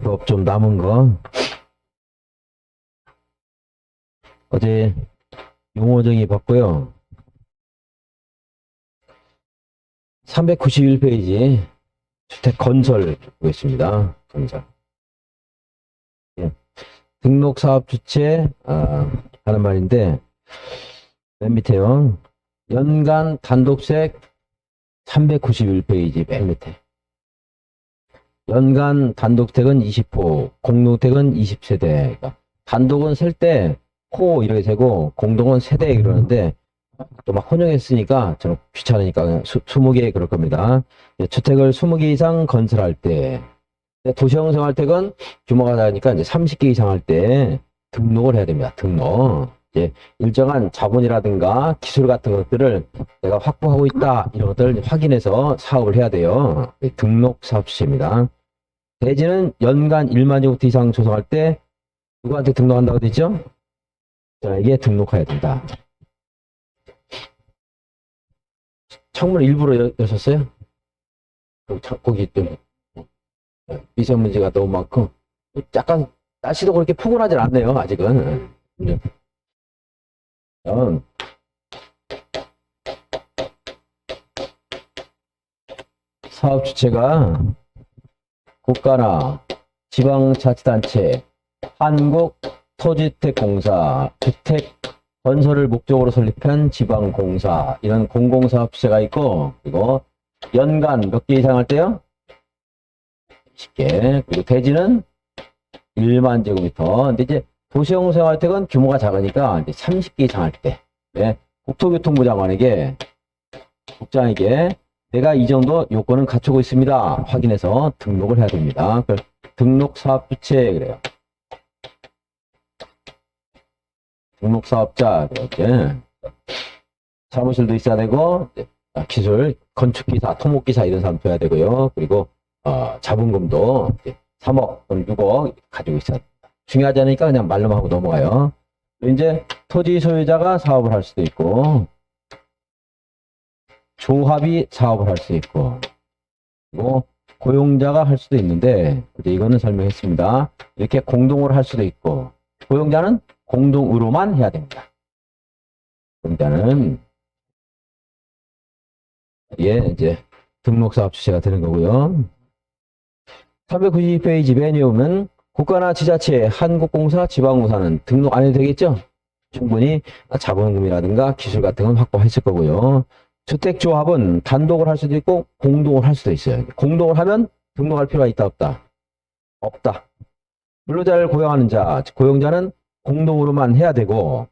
수업 좀 남은 거. 어제 용어정의 봤고요. 391페이지 주택 건설 보겠습니다. 건설. 예. 등록 사업 주체 하는 말인데 맨 밑에요. 연간 단독세 391페이지 맨 밑에. 연간 단독택은 20호, 공동택은 20세대. 그러니까 단독은 셀 때 호 이렇게 되고 공동은 세대 이러는데 또 막 혼용했으니까 저는 귀찮으니까 그냥 20개 그럴 겁니다. 주택을 20개 이상 건설할 때 도시형 생활택은 규모가 다르니까 이제 30개 이상 할 때 등록을 해야 됩니다. 등록. 이제 일정한 자본이라든가 기술 같은 것들을 내가 확보하고 있다 이런 것들을 확인해서 사업을 해야 돼요. 등록 사업주체입니다. 대지는 연간 1만 제곱미터 이상 조성할 때 누구한테 등록한다고 되죠? 자, 이게 등록해야 된다. 창문 일부러 여셨어요? 거기 또 미세먼지가 너무 많고 약간 날씨도 그렇게 포근하진 않네요. 아직은. 사업 주체가 국가나 지방자치단체, 한국토지주택공사, 주택 건설을 목적으로 설립한 지방공사 이런 공공사업주체가 있고 그리고 연간 몇 개 이상 할 때요? 10개. 그리고 대지는 1만 제곱미터. 근데 이제 도시형 생활택은 규모가 작으니까 이제 30개 이상 할 때. 네. 국토교통부 장관에게 국장에게 내가 이 정도 요건은 갖추고 있습니다. 확인해서 등록을 해야 됩니다. 등록 사업주체 그래요. 등록 사업자 이렇게 사무실도 있어야 되고 기술, 건축기사, 토목기사 이런 사람 둬야 되고요. 그리고 자본금도 3억 또는 6억 가지고 있어야 됩니다. 중요하지 않으니까 그냥 말로만 하고 넘어가요. 이제 토지 소유자가 사업을 할 수도 있고 조합이 사업을 할 수 있고 그리고 고용자가 할 수도 있는데 이제 이거는 설명했습니다. 이렇게 공동으로 할 수도 있고 고용자는 공동으로만 해야 됩니다. 고용자는 이게 이제 등록사업 주체가 되는 거고요. 392페이지 맨 위에 보면 국가나 지자체, 한국공사, 지방공사는 등록 안 해도 되겠죠? 충분히 자본금이라든가 기술 같은 건 확보했을 거고요. 주택조합은 단독을 할 수도 있고 공동을 할 수도 있어요. 공동을 하면 등록할 필요가 있다 없다? 없다. 근로자를 고용하는 자, 고용자는 공동으로만 해야 되고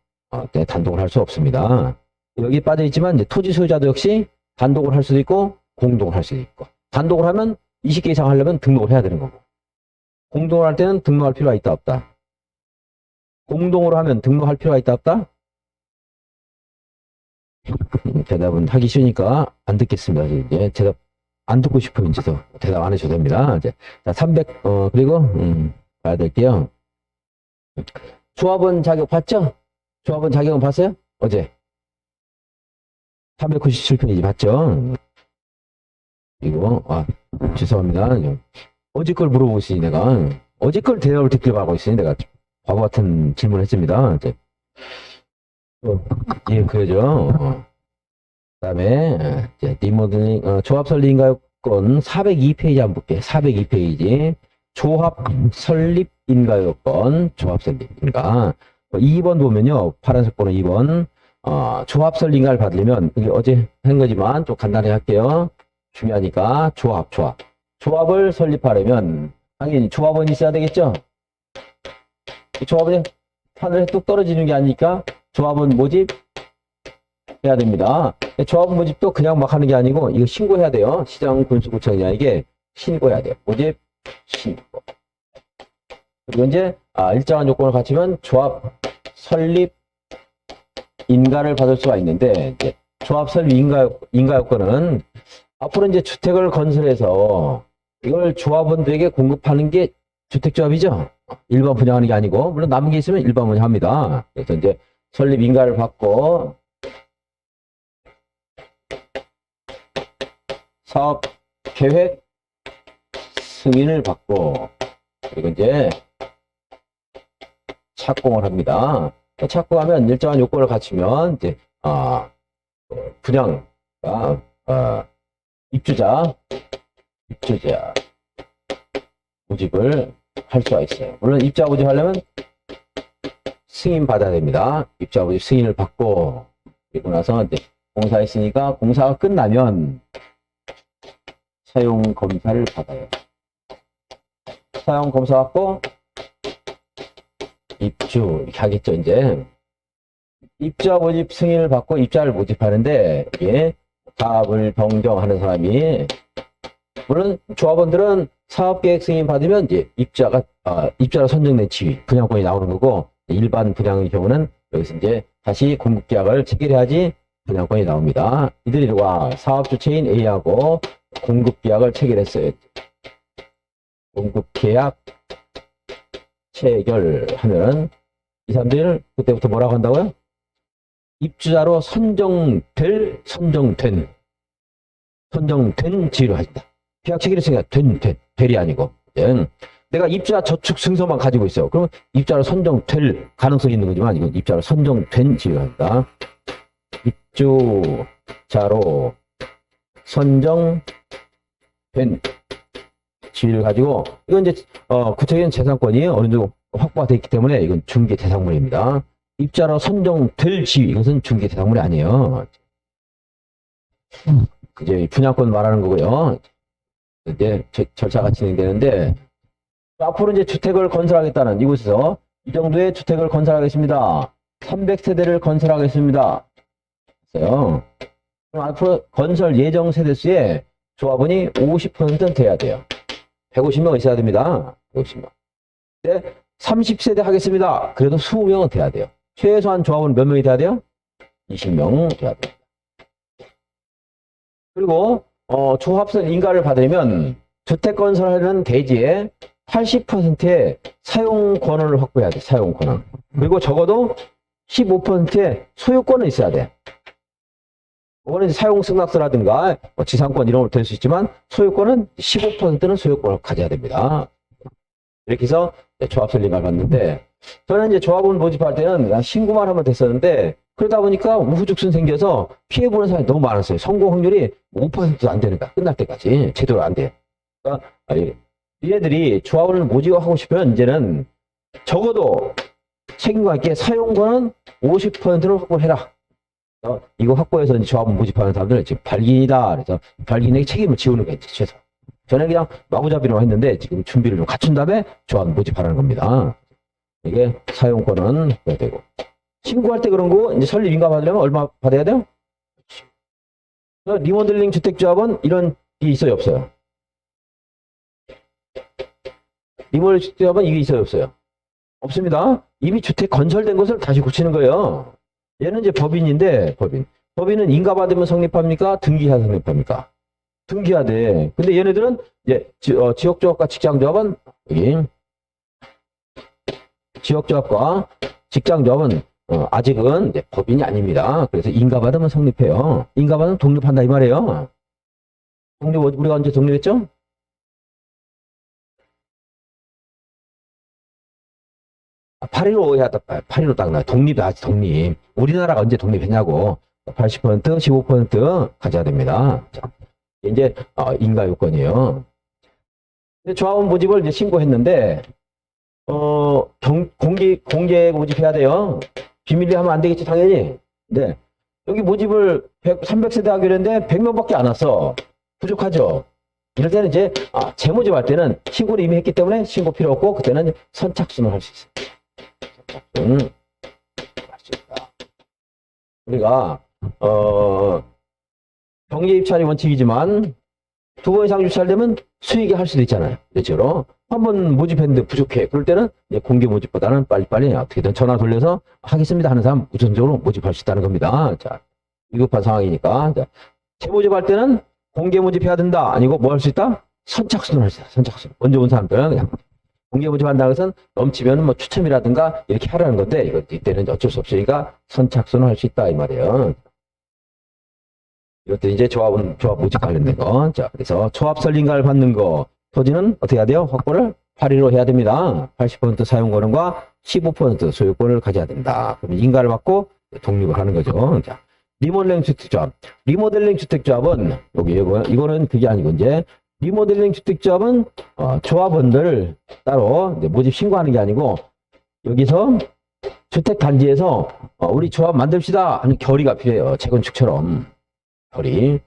단독을 할 수 없습니다. 여기 빠져 있지만 이제 토지 소유자도 역시 단독을 할 수도 있고 공동을 할 수도 있고 단독을 하면 20개 이상 하려면 등록을 해야 되는 거고 공동을 할 때는 등록할 필요가 있다 없다? 공동으로 하면 등록할 필요가 있다 없다? 대답은 하기 쉬우니까 안 듣겠습니다. 이제 대답 안 듣고 싶으면 이제 대답 안 해줘도 됩니다. 이제 자, 300 그리고 봐야 될게요. 조합원 자격 봤죠? 조합원 자격은 봤어요? 어제 397페이지 봤죠? 그리고 죄송합니다. 어제 걸 물어보고 있으니 내가 어제 걸 대답을 듣기로 하고 있으니 내가 바보 같은 질문을 했습니다. 이제 예, 그러죠. 그다음에 리모델링 조합 설립 인가요건 402페이지 한번 볼게요. 402페이지 조합 설립 인가요건 조합 설립 인가 2번 보면요. 파란색 번호 2번 조합 설립 인가를 받으려면 이게 어제 한 거지만 좀 간단히 할게요. 중요하니까 조합을 설립하려면 당연히 조합원이 있어야 되겠죠. 조합원이 하늘에 뚝 떨어지는 게 아니니까 조합원 모집 해야 됩니다. 조합원 모집도 그냥 막 하는 게 아니고 이거 신고해야 돼요. 시장 군수구청장에게 신고해야 돼요. 모집 신고. 그리고 이제 일정한 요건을 갖추면 조합 설립 인가를 받을 수가 있는데 이제 조합 설립 인가 요건은 앞으로 이제 주택을 건설해서 이걸 조합원들에게 공급하는 게 주택조합이죠. 일반 분양하는 게 아니고 물론 남은 게 있으면 일반 분양합니다. 그래서 이제 설립 인가를 받고 사업 계획 승인을 받고 그리고 이제 착공을 합니다. 착공하면 일정한 요건을 갖추면 이제 분양 입주자 모집을 할 수가 있어요. 물론 입주자 모집하려면 승인 받아야 됩니다. 입주자 모집 승인을 받고 그리고 나서 이제 공사했으니까 공사가 끝나면 사용 검사를 받아요. 사용 검사 받고 입주 이렇게 하겠죠. 이제 입주자 모집 승인을 받고 입주자를 모집하는데 이게 사업을 변경하는 사람이 물론 조합원들은 사업계획 승인 받으면 이제 입주자로 선정된 지위 분양권이 나오는 거고 일반 분양의 경우는 여기서 이제 다시 공급계약을 체결해야지 분양권이 나옵니다. 이들과 사업주체인 A하고 공급계약을 체결했어요. 공급계약 체결하면 이 사람들을 그때부터 뭐라고 한다고요? 입주자로 선정된 지위로 하신다. 계약 체결했으니까 될이 아니고 내가 입주자 저축 증서만 가지고 있어요. 그러면 입주자로 선정될 가능성이 있는 거지만 이건 입주자로 선정된 지위로 한다. 입주자로 선정된 지위를 가지고 이건 이제 구체적인 재산권이 어느 정도 확보가 되어 있기 때문에 이건 중개 대상물입니다. 입주자로 선정될 지위 이것은 중개 대상물이 아니에요. 이제 분양권 말하는 거고요. 이제 절차가 진행되는데 앞으로 이제 주택을 건설하겠다는 이곳에서 이 정도의 주택을 건설하겠습니다. 300세대를 건설하겠습니다. 그럼 앞으로 건설 예정 세대수의 조합원이 50%는 돼야 돼요. 150명 있어야 됩니다. 150명. 근데 30세대 하겠습니다. 그래도 20명은 돼야 돼요. 최소한 조합원 몇 명이 돼야 돼요? 20명 돼야 돼요. 그리고 조합설 인가를 받으려면 주택 건설하는 대지의 80%의 사용 권한을 확보해야 돼. 사용 권한. 그리고 적어도 15%의 소유권은 있어야 돼. 이거는 사용 승낙서라든가 지상권 이런 걸 될 수 있지만 소유권은 15%는 소유권을 가져야 됩니다. 이렇게 해서 조합설 인가를 받는데 저는 이제 조합원 모집할 때는 신고만 하면 됐었는데 그러다 보니까 우후죽순 생겨서 피해보는 사람이 너무 많았어요. 성공 확률이 5%도 안 되는 거야. 끝날 때까지 제대로 안 돼. 그러니까 얘네들이 조합원을 모집하고 싶으면 이제는 적어도 책임과 있게 사용권은 50%를 확보해라. 이거 확보해서 이제 조합원 모집하는 사람들은 지금 발기인이다. 그래서 발기인에게 책임을 지우는 게 최소. 저는 그냥 마구잡이로 했는데 지금 준비를 좀 갖춘 다음에 조합원 모집하라는 겁니다. 이게 사용권은 해야 되고. 신고할 때 그런 거 이제 설립 인가 받으려면 얼마 받아야 돼요? 리모델링 주택조합은 이런 게 있어요, 없어요? 리모델링 주택조합은 이게 있어요, 없어요? 없습니다. 이미 주택 건설된 것을 다시 고치는 거예요. 얘는 이제 법인인데 법인은 인가 받으면 성립합니까? 등기해야 성립합니까? 등기해야 돼. 근데 얘네들은 이제 지역조합과 직장조합은 여기 지역조합과 직장조합은 아직은 이제 법인이 아닙니다. 그래서 인가받으면 성립해요. 인가받으면 독립한다 이 말이에요. 우리가 언제 독립했죠? 아, 8.15 해야 8.15 딱 나와요. 독립. 우리나라가 언제 독립했냐고. 80%, 15% 가져야 됩니다. 자, 이제 인가 요건이에요. 조합원 모집을 이제 신고했는데 공개 모집해야 돼요. 비밀리 하면 안 되겠지, 당연히. 네. 여기 모집을 300세대 하기로 했는데 100명밖에 안 왔어. 부족하죠. 이럴 때는 이제 재모집할 때는 신고를 이미 했기 때문에 신고 필요 없고 그때는 선착순을 할 수 있어요. 선착순 할 수 있다. 우리가 경제 입찰이 원칙이지만 2번 이상 유찰되면 수익이 할 수도 있잖아요. 그렇죠? 한 번 모집했는데 부족해. 그럴 때는 이제 공개 모집보다는 빨리빨리 어떻게든 전화 돌려서 하겠습니다 하는 사람 우선적으로 모집할 수 있다는 겁니다. 자, 위급한 상황이니까. 자, 재모집할 때는 공개 모집해야 된다. 아니고 뭐 할 수 있다? 선착순을 할 수 있다. 선착순. 먼저 온 사람들은 그냥 공개 모집한다고 해서 넘치면 뭐 추첨이라든가 이렇게 하라는 건데 이때는 어쩔 수 없으니까 선착순을 할 수 있다 이 말이에요. 이것도 이제 조합 모집 관련된 거. 자, 그래서 조합 설립가를 받는 거. 토지는 어떻게 해야 돼요? 확보를 8:2로 해야 됩니다. 80% 사용권과 15% 소유권을 가져야 된다. 그럼 인가를 받고 독립을 하는 거죠. 자, 리모델링 주택조합. 리모델링 주택조합은 이거는 그게 아니고 이제 리모델링 주택조합은 조합원들 따로 이제 모집 신고하는 게 아니고 여기서 주택단지에서 우리 조합 만듭시다 하는 결의가 필요해요. 재건축처럼 결의.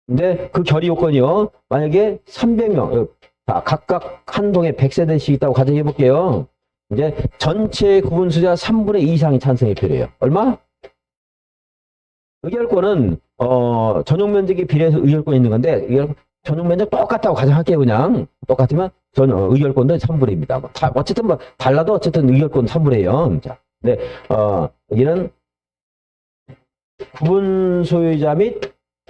근데 그 결의 요건이요. 만약에 300명 각각 한 동에 100세대씩 있다고 가정해 볼게요. 이제 전체 구분수자 3분의 2 이상이 찬성이 필요해요. 얼마? 의결권은 전용 면적에 비례해서 의결권이 있는 건데 전용 면적 똑같다고 가정할게요. 그냥 똑같으면 의결권도 3분의 2입니다. 어쨌든 뭐 달라도 어쨌든 의결권 3분의 2요. 자, 네, 여기는 구분 소유자 및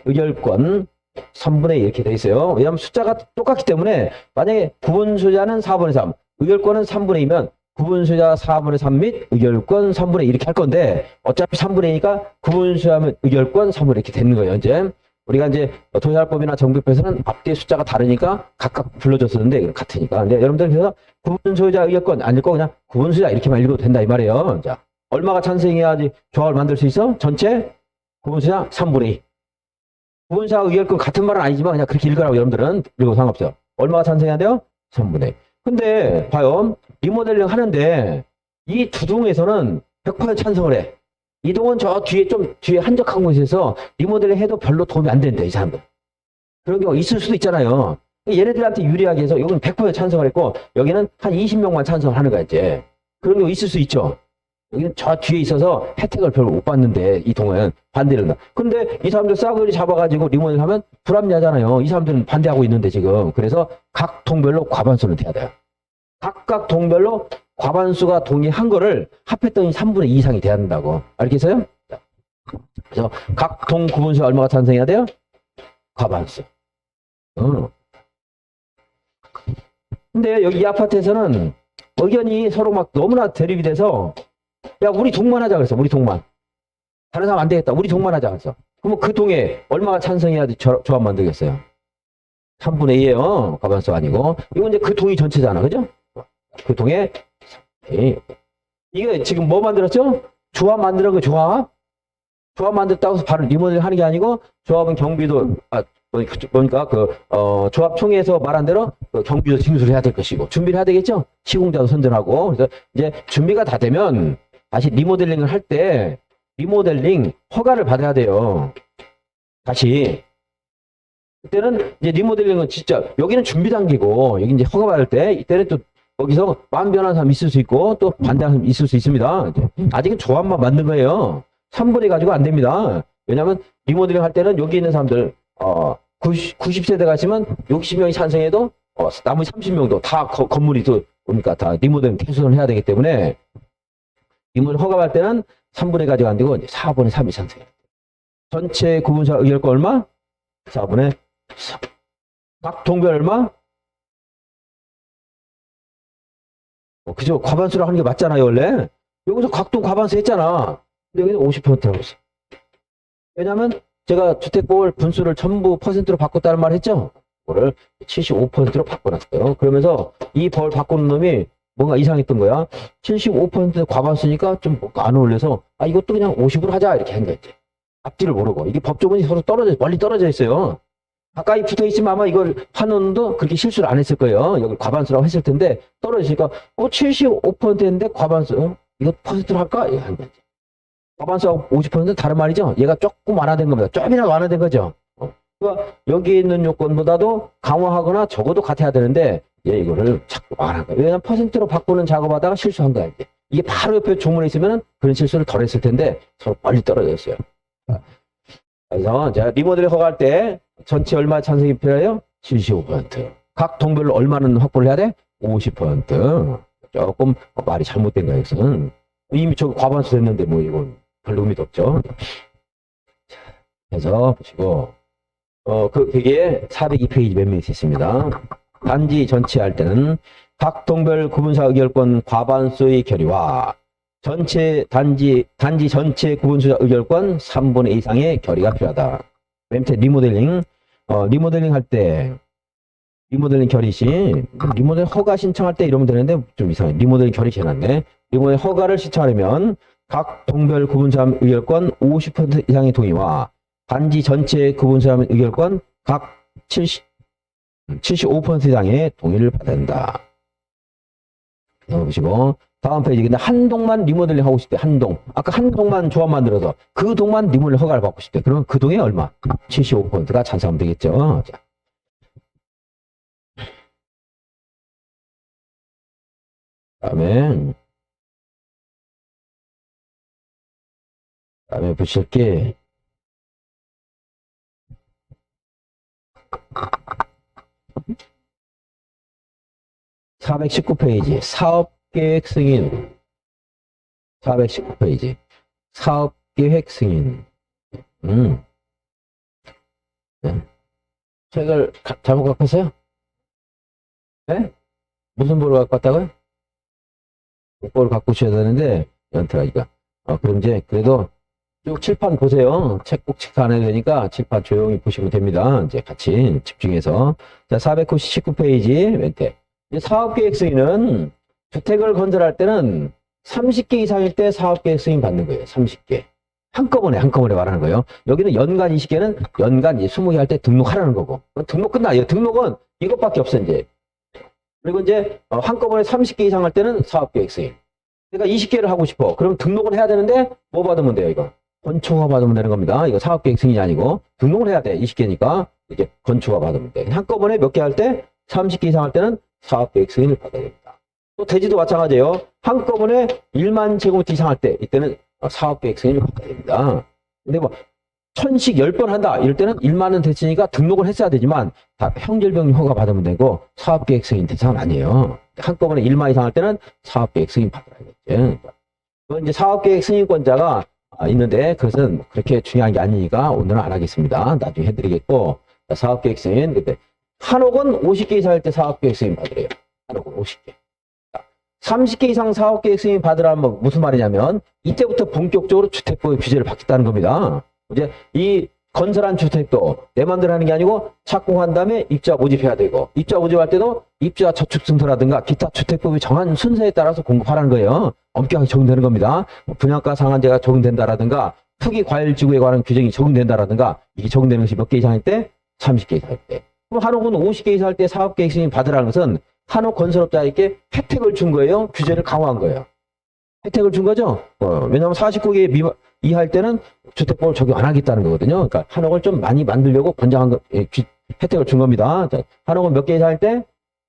의결권 3분의 2 이렇게 돼 있어요. 왜냐하면 숫자가 똑같기 때문에 만약에 구분 소유자는 4분의 3, 의결권은 3분의 2면 구분 소유자 4분의 3 및 의결권 3분의 2 이렇게 할 건데 어차피 3분의 2니까 구분 소유자 및 의결권 3분의 2 이렇게 되는 거예요. 이제 우리가 이제 도시활법이나 정비법에서는 앞뒤 숫자가 다르니까 각각 불러줬었는데 같으니까. 근데 여러분들 그래서 구분 소유자 의결권 안 읽고 그냥 구분 소유자 이렇게만 읽어도 된다 이 말이에요. 자, 얼마가 찬성해야지 조합을 만들 수 있어? 전체 구분 소유자 3분의 2. 구분 소유자 의결권 같은 말은 아니지만 그냥 그렇게 읽으라고 여러분들은 읽어도 상관없어요. 얼마가 찬성해야 돼요? 3분의 2. 근데 봐요. 리모델링 하는데 이 두 동에서는 100% 찬성을 해. 이 동은 저 뒤에 한적한 곳에서 리모델링 해도 별로 도움이 안 된대, 이 사람들. 그런 경우가 있을 수도 있잖아요. 얘네들한테 유리하게 해서 여기는 100% 찬성을 했고 여기는 한 20명만 찬성을 하는 거야, 이제. 그런 경우 있을 수 있죠. 여기는 저 뒤에 있어서 혜택을 별로 못 받는데 이 동은 반대를 한다. 근데 이 사람들 싸그리 잡아가지고 리모델링 하면 불합리하잖아요. 이 사람들은 반대하고 있는데 지금. 그래서 각 동별로 과반수는 돼야 돼요. 각각 동별로 과반수가 동의한 거를 합했더니 3분의 2 이상이 돼야 된다고. 알겠어요? 그래서 각 동 구분수 얼마가 찬성해야 돼요? 과반수. 근데 여기 이 아파트에서는 의견이 서로 막 너무나 대립이 돼서 야, 우리 동만 하자 그랬어. 우리 동만. 다른 사람 안 되겠다. 우리 동만 하자 그랬어. 그러면 그 동에 얼마가 찬성해야 조합 만들겠어요? 3분의 2예요. 과반수가 아니고. 이건 이제 그 동이 전체잖아. 그죠? 그 동에 이게 지금 뭐 만들었죠? 조합 만드는 거 조합 만들었다고 해서 바로 리모델링 하는 게 아니고 조합은 경비도 그러니까 조합총회에서 말한 대로 경비도 징수를 해야 될 것이고 준비를 해야 되겠죠? 시공자도 선정하고. 그래서 이제 준비가 다 되면 다시 리모델링을 할 때 리모델링 허가를 받아야 돼요. 다시 그때는 이제 리모델링은 진짜 여기는 준비 단계고 여기 이제 허가 받을 때 이때는 또 거기서 마음 변한 사람 있을 수 있고 또 반대하는 사람 있을 수 있습니다. 아직은 조합만 만든 거예요. 3분의 가지고 안 됩니다. 왜냐하면 리모델링 할 때는 여기 있는 사람들 90세대가 있으면 60명이 찬성해도 나머지 30명도 다 건물이 또 그러니까 다 리모델링 개선을 해야 되기 때문에 리모델링 허가할 때는 3분의 가지고 안 되고 이제 4분의 3이 찬성해요. 전체 구분사 의결권 얼마? 4분의 3. 각 동별 얼마? 그죠? 과반수로 하는 게 맞잖아요, 원래. 여기서 각동 과반수 했잖아. 근데 여기는 50%라고 했어. 왜냐면 제가 주택법을 분수를 전부 퍼센트로 바꿨다는 말 했죠? 그거를 75%로 바꿔놨어요. 그러면서 이 법을 바꾸는 놈이 뭔가 이상했던 거야. 75% 과반수니까 좀 뭔가 안 어울려서 이것도 그냥 50으로 하자 이렇게 한 거지. 앞뒤를 모르고. 이게 법조문이 서로 멀리 떨어져 있어요. 가까이 붙어 있으면 아마 이걸 판원도 그렇게 실수를 안 했을 거예요. 여기 과반수라고 했을 텐데 떨어지니까 75%인데 과반수 이거 퍼센트로 할까? 이거 한 거지. 과반수하고 50%는 다른 말이죠. 얘가 조금 완화된 겁니다. 조금이나 완화된 거죠. 그러니까 여기 있는 요건보다도 강화하거나 적어도 같아야 되는데 얘 이거를 자꾸 완화한 거예요. 왜냐하면 퍼센트로 바꾸는 작업하다가 실수한 거야. 이게 바로 옆에 조문에 있으면 그런 실수를 덜 했을 텐데 서로 멀리 떨어져 있어요. 그래서 제가 리모델링 허가할 때 전체 얼마 찬성이 필요해요? 75%. 각 동별로 얼마는 확보를 해야 돼? 50%. 조금 말이 잘못된 거예요. 이것은. 이미 저 과반수 됐는데 뭐 이건 별 의미도 없죠. 그래서 보시고 그게 402페이지 몇 미니트 있습니다. 단지 전체 할 때는 각 동별 구분사 의결권 과반수의 결의와 단지 전체 구분수자 의결권 3분의 2 이상의 결의가 필요하다. 맨 밑에 리모델링 할 때 리모델링 결의 시 리모델링 허가 신청할 때 이러면 되는데 좀 이상해. 리모델링 결의 해놨네. 리모델링 허가를 신청하려면 각 동별 구분사람 의결권 50% 이상의 동의와 단지 전체 구분사람 의결권 각 75% 이상의 동의를 받아야 된다. 보시고 다음 페이지. 근데 한 동만 리모델링 하고 싶대. 한 동. 아까 한 동만 조합 만들어서 그 동만 리모델링 허가를 받고 싶대. 그러면 그 동에 얼마? 75%가 찬성하면 되겠죠. 자. 다음에 보실 게 419페이지 사업계획 승인. 419페이지 사업계획 승인. 네. 책을 잘못 갖고 왔어요? 네? 무슨 보러 갖고 왔다고요? 복보를 갖고 오셔야 되는데 연태가니까 그럼 이제 그래도 쭉 칠판 보세요. 책 꼭 체크 안 해도 되니까 칠판 조용히 보시면 됩니다. 이제 같이 집중해서. 자, 419페이지 멘트. 사업계획 승인은 주택을 건설할 때는 30개 이상일 때 사업계획 승인 받는 거예요. 30개. 한꺼번에 말하는 거예요. 여기는 연간 20개는 연간 20개 할 때 등록하라는 거고. 등록 끝나요. 등록은 이것밖에 없어, 이제. 그리고 이제 한꺼번에 30개 이상 할 때는 사업계획 승인. 그러니까 20개를 하고 싶어. 그럼 등록을 해야 되는데 뭐 받으면 돼요, 이거? 건축허가 받으면 되는 겁니다. 이거 사업계획 승인이 아니고 등록을 해야 돼. 20개니까 이제 건축허가 받으면 돼. 한꺼번에 몇 개 할 때 30개 이상 할 때는 사업계획 승인을 받아야 됩니다. 또 대지도 마찬가지예요. 한꺼번에 1만 제곱미터 이상 할 때 이때는 사업계획 승인을 받아야 됩니다. 근데 뭐 1000씩 10번 한다 이럴 때는 1만원 대치니까 등록을 했어야 되지만 다 형질병 허가 받으면 되고 사업계획 승인 대상은 아니에요. 한꺼번에 1만 이상 할 때는 사업계획 승인 받아야겠죠. 그건 이제 사업계획 승인권자가 있는데 그것은 그렇게 중요한 게 아니니까 오늘은 안 하겠습니다. 나중에 해드리겠고. 사업계획 승인 그때 한옥은 50개 이상 할 때 사업계획 승인 받으래요. 한옥은 50개. 30개 이상 사업계획 승인 받으라면 무슨 말이냐면 이때부터 본격적으로 주택법의 규제를 받겠다는 겁니다. 이제 이 건설한 주택도 내 맘대로 하는 게 아니고 착공한 다음에 입주자 모집해야 되고 입주자 모집할 때도 입주자 저축증서라든가 기타 주택법이 정한 순서에 따라서 공급하라는 거예요. 엄격하게 적용되는 겁니다. 분양가 상한제가 적용된다라든가 투기 과열지구에 관한 규정이 적용된다라든가 이게 적용되는 것이 몇 개 이상일 때? 30개 이상일 때. 그럼 한옥은 50개 이상일 때 사업계획 승인 받으라는 것은 한옥 건설업자에게 혜택을 준 거예요? 규제를 강화한 거예요? 혜택을 준 거죠? 왜냐하면 49개 이하일 때는 주택법을 적용 안 하겠다는 거거든요. 그러니까 한옥을 좀 많이 만들려고 권장한 거, 혜택을 준 겁니다. 자, 한옥은 몇 개 이상일 때?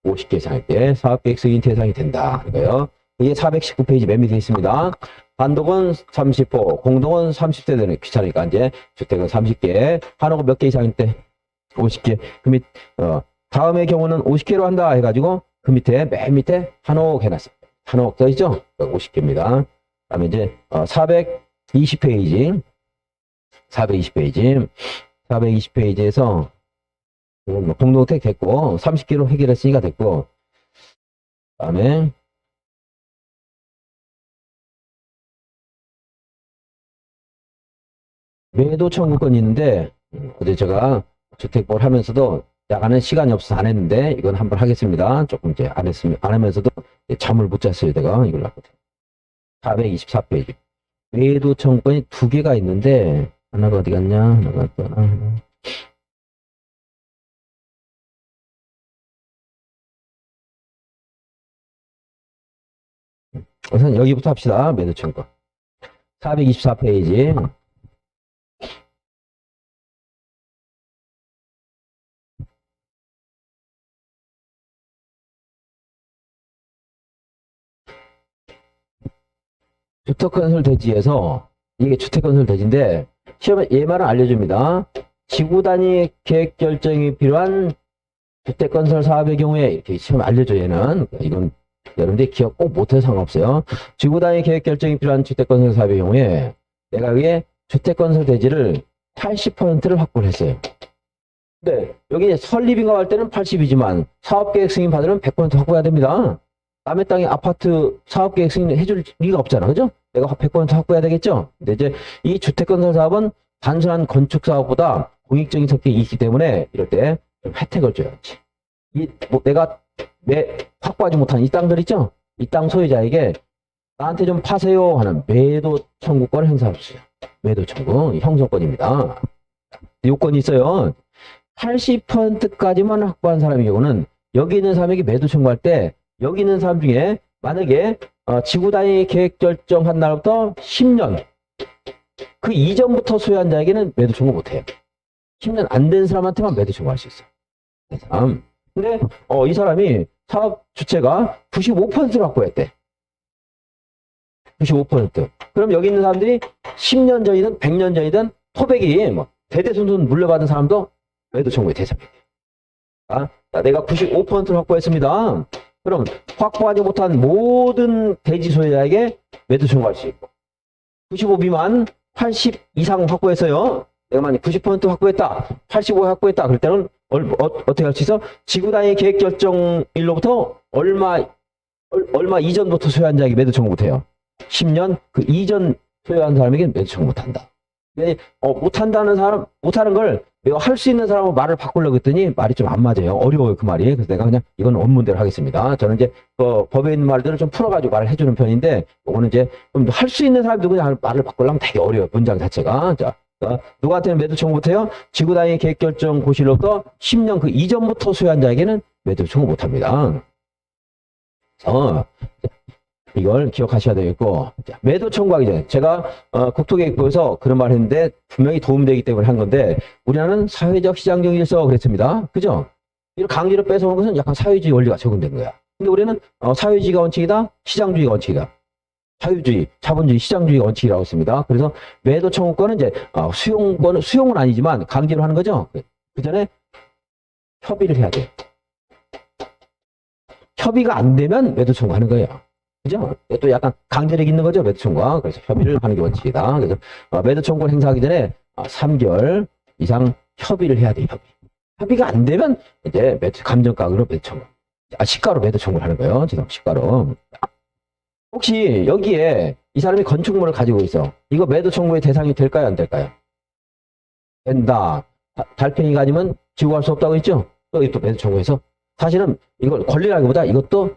50개 이상일 때 사업계획 승인 대상이 된다. 이거예요. 이게 419페이지 맨 밑에 있습니다. 단독은 30호, 공동은 30세 되는 귀찮으니까 이제 주택은 30개, 한옥은 몇 개 이상일 때? 50개. 그 밑, 다음의 경우는 50개로 한다 해가지고 그 밑에 맨 밑에 한옥 해놨어요. 한옥 써있죠? 50개입니다. 그다음에 이제 420페이지 420페이지에서 공동택 됐고 30개로 해결했으니까 됐고 그다음에 매도 청구권이 있는데 어제 제가 주택법을 하면서도 야간은 시간이 없어서 안 했는데 이건 한번 하겠습니다. 조금 이제 안 하면서도 잠을 못 잤어요. 내가 이걸 하거든. 424페이지. 매도 청구권이 2개가 있는데 하나가 어디 갔냐? 하나. 우선 여기부터 합시다. 매도 청구권. 424페이지. 주택건설 대지에서 이게 주택건설 대지인데 시험에 예말을 알려줍니다. 지구 단위 계획 결정이 필요한 주택건설 사업의 경우에 이렇게 시험에 알려줘. 얘는 이건 여러분들이 기억 꼭 못해도 상관없어요. 지구 단위 계획 결정이 필요한 주택건설 사업의 경우에 내가 여기에 주택건설 대지를 80%를 확보를 했어요. 근데 여기 설립인가 할 때는 80이지만 사업계획 승인 받으면 100% 확보해야 됩니다. 남의 땅에 아파트 사업계획 승인 해줄 리가 없잖아. 그죠? 내가 100% 확보해야 되겠죠? 근데 이제 이 주택건설 사업은 단순한 건축 사업보다 공익적인 성격이 있기 때문에 이럴 때 좀 혜택을 줘야지. 내가 확보하지 못한 이 땅들 있죠? 이 땅 소유자에게 나한테 좀 파세요 하는 매도 청구권을 행사할 수 있어요. 매도 청구 형성권입니다. 요건이 있어요. 80%까지만 확보한 사람의 경우는 여기 있는 사람에게 매도 청구할 때 여기 있는 사람 중에 만약에 지구 단위 계획 결정한 날부터 10년 그 이전부터 소유한 자에게는 매도 청구 못해요. 10년 안 된 사람한테만 매도 청구할 수 있어요. 근데 이 사람이 사업 주체가 95%를 확보했대. 95%. 그럼 여기 있는 사람들이 10년 전이든 100년 전이든 토백이 뭐 대대손손 물려받은 사람도 매도 청구의 대상이 돼요. 내가 95%를 확보했습니다. 그럼 확보하지 못한 모든 대지 소유자에게 매도 청구할 수 있고 95 미만 80 이상 확보했어요. 내가 만약 90% 확보했다. 85 확보했다. 그럴 때는 어떻게 할 수 있어? 지구 단위 계획 결정일로부터 얼마 이전부터 소유한 자에게 매도 청구 못해요. 10년 그 이전 소유한 사람에게 매도 청구 못한다. 못한다는 사람, 못하는 걸 내가 할 수 있는 사람하고 말을 바꾸려고 했더니 말이 좀 안 맞아요. 어려워요, 그 말이. 그래서 내가 그냥 이건 원문대로 하겠습니다. 저는 이제 법에 있는 말들을 좀 풀어가지고 말을 해주는 편인데, 이거는 이제 할 수 있는 사람도 그냥 말을 바꾸려면 되게 어려워요, 문장 자체가. 자, 누구한테는 매도 청구 못해요? 지구 단위 계획 결정 고시로부터 10년 그 이전부터 소유한 자에게는 매도 청구 못합니다. 이걸 기억하셔야 되겠고, 자, 매도 청구하기 전에 제가 국토계획부에서 그런 말 했는데 분명히 도움되기 때문에 한 건데 우리나라는 사회적 시장적 질서 그랬습니다. 그죠? 이걸 강제로 뺏어오는 것은 약간 사회주의 원리가 적용된 거야. 근데 우리는 사회주의가 원칙이다, 시장주의가 원칙이다. 자유주의, 자본주의, 시장주의가 원칙이라고 했습니다. 그래서 매도 청구권은 이제 수용은 아니지만 강제로 하는 거죠. 그 전에 협의를 해야 돼요. 협의가 안 되면 매도 청구하는 거예요. 그죠? 또 약간 강제력 있는 거죠, 매도 청구가. 그래서 협의를 하는 게 원칙이다. 그래서 매도 청구를 행사하기 전에 3개월 이상 협의를 해야 돼요, 협의가 안 되면 이제 감정가격으로 매도 청구. 시가로 매도 청구를 하는 거예요. 지금 시가로. 혹시 여기에 이 사람이 건축물을 가지고 있어. 이거 매도 청구의 대상이 될까요, 안 될까요? 된다. 달팽이가 아니면 지고 갈 수 없다고 했죠? 또 매도 청구해서. 사실은 이걸 권리라기보다 이것도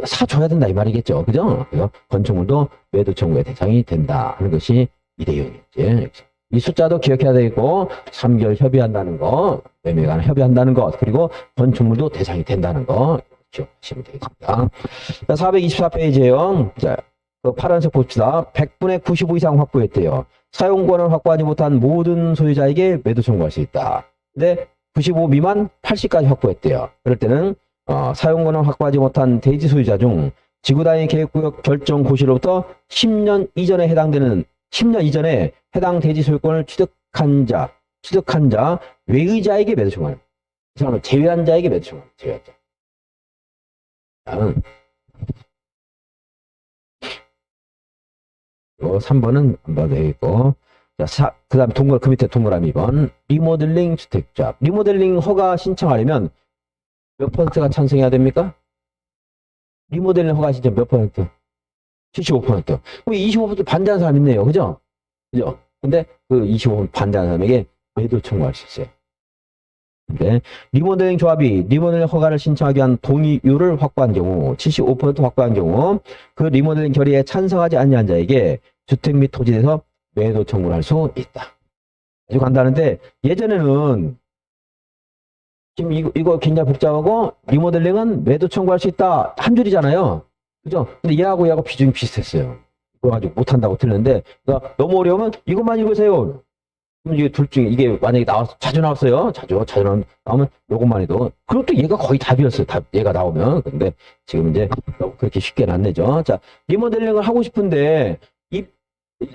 사줘야 된다 이 말이겠죠. 그죠? 그래서 건축물도 매도 청구의 대상이 된다 하는 것이 이 내용이지. 이 숫자도 기억해야 되겠고 3개월 협의한다는 거, 매매가 협의한다는 것, 그리고 건축물도 대상이 된다는 거 기억하시면 되겠습니다. 424페이지에요. 자, 그 파란색 봅시다. 100분의 95 이상 확보했대요. 사용권을 확보하지 못한 모든 소유자에게 매도 청구할 수 있다. 근데 95 미만 80까지 확보했대요. 그럴 때는 사용권을 확보하지 못한 대지 소유자 중 지구단위 계획구역 결정 고시로부터 10년 이전에 해당 대지 소유권을 취득한 자 외의 자에게 매도 청구하는. 이 사람은 제외한 자에게 매도 청구하는. 제외한 자. 요 3번은 안 봐도 되겠고. 자, 그 다음 그 밑에 동그라미 2번. 리모델링 주택자. 리모델링 허가 신청하려면 몇 퍼센트가 찬성해야 됩니까? 리모델링 허가 신청 몇 퍼센트? 75%. 그럼 25% 반대하는 사람 있네요. 그죠? 그죠? 근데 그 25% 반대하는 사람에게 매도 청구할 수 있어요. 근데 리모델링 조합이 리모델링 허가를 신청하기 위한 동의율을 확보한 경우, 75% 확보한 경우 그 리모델링 결의에 찬성하지 않는 자에게 주택 및 토지에서 매도 청구를 할 수 있다. 아주 간단한데 예전에는 지금 이거 굉장히 복잡하고 리모델링은 매도 청구할 수 있다. 한 줄이잖아요. 그죠? 근데 얘하고 비중이 비슷했어요. 그래가지고 못한다고 틀렸는데 그러니까 너무 어려우면 이것만 읽으세요. 그럼 이게 둘 중에 이게 만약에 자주 나왔어요. 자주 나오면 요것만 해도. 그리고 또 얘가 거의 답이었어요. 얘가 나오면. 근데 지금 이제 그렇게 쉽게는 안 내죠. 자, 리모델링을 하고 싶은데